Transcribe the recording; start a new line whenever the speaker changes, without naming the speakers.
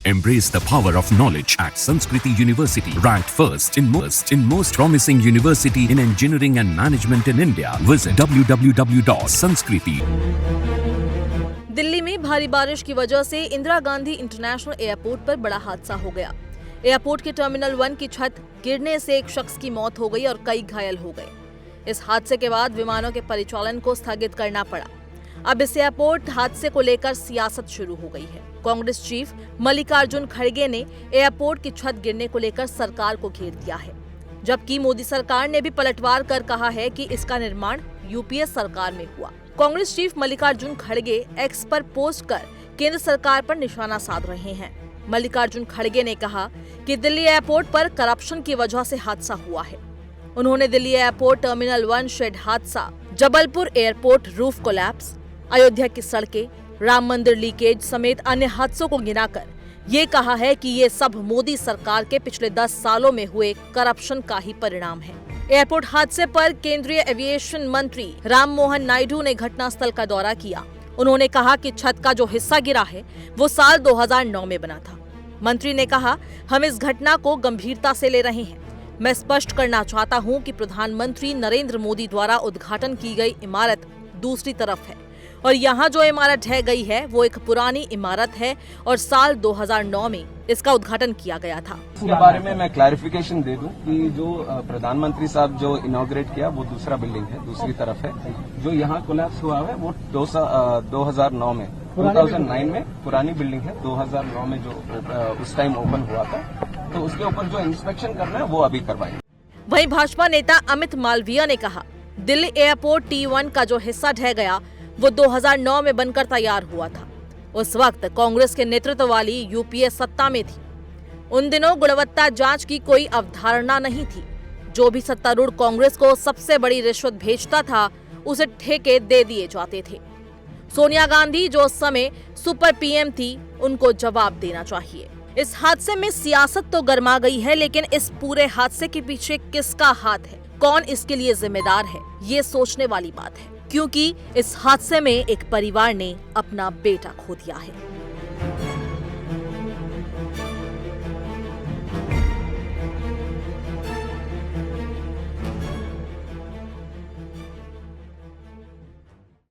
Embrace the power of knowledge at Sanskriti University, ranked first in most promising university in engineering and management in India. Visit www.sanskriti.
Delhi में भारी बारिश की वजह से Indira Gandhi international airport पर बड़ा हादसा हो गया। एयरपोर्ट के टर्मिनल 1 की छत गिरने से एक शख्स की मौत हो गई और कई घायल हो गए। इस हादसे के बाद विमानों के परिचालन को स्थगित करना पड़ा। अब इस एयरपोर्ट हादसे को लेकर सियासत शुरू हो गई है। कांग्रेस चीफ मल्लिकार्जुन खड़गे ने एयरपोर्ट की छत गिरने को लेकर सरकार को घेर दिया है, जबकि मोदी सरकार ने भी पलटवार कर कहा है कि इसका निर्माण यूपीए सरकार में हुआ। कांग्रेस चीफ मल्लिकार्जुन खड़गे एक्स पर पोस्ट कर केंद्र सरकार पर निशाना साध रहे हैं। मल्लिकार्जुन खड़गे ने कहा कि दिल्ली एयरपोर्ट पर करप्शन की वजह से हादसा हुआ है। उन्होंने दिल्ली एयरपोर्ट टर्मिनल 1 शेड हादसा, Jabalpur airport roof collapse, Ayodhya की सड़कें, राम मंदिर लीकेज समेत अन्य हादसों को गिनाकर ये कहा है कि ये सब मोदी सरकार के पिछले 10 सालों में हुए करप्शन का ही परिणाम है। एयरपोर्ट हादसे पर केंद्रीय एविएशन मंत्री राम मोहन नायडू ने घटनास्थल का दौरा किया। उन्होंने कहा कि छत का जो हिस्सा गिरा है वो साल 2009 में बना था। मंत्री ने कहा, हम इस घटना को गंभीरता से ले रहे हैं। मैं स्पष्ट करना चाहता हूं कि प्रधानमंत्री नरेंद्र मोदी द्वारा उद्घाटन की गई इमारत दूसरी तरफ है और यहाँ जो इमारत ढह गई है वो एक पुरानी इमारत है और साल 2009 में इसका उद्घाटन किया गया था।
इसके बारे में मैं क्लैरिफिकेशन दे दूं कि जो प्रधानमंत्री साहब जो इनॉग्रेट किया वो दूसरा बिल्डिंग है, दूसरी तरफ है। जो यहाँ कोलैप्स हुआ है वो 2009 में 2009 में पुरानी बिल्डिंग है। 2009 में जो उस टाइम ओपन हुआ था, तो उसके ऊपर जो इंस्पेक्शन करना है वो अभी करवाएंगे।
वहीं भाजपा नेता अमित मालवीय ने कहा, दिल्ली एयरपोर्ट T1 का जो हिस्सा ढह गया वो 2009 में बनकर तैयार हुआ था। उस वक्त कांग्रेस के नेतृत्व वाली यूपीए सत्ता में थी। उन दिनों गुणवत्ता जांच की कोई अवधारणा नहीं थी। जो भी सत्तारूढ़ कांग्रेस को सबसे बड़ी रिश्वत भेजता था उसे ठेके दे दिए जाते थे। सोनिया गांधी जो उस समय सुपर पीएम थी, उनको जवाब देना चाहिए। इस हादसे में सियासत तो गर्मा गई है, लेकिन इस पूरे हादसे के पीछे किसका हाथ है, कौन इसके लिए जिम्मेदार है, ये सोचने वाली बात है, क्योंकि इस हादसे में एक परिवार ने अपना बेटा खो दिया है।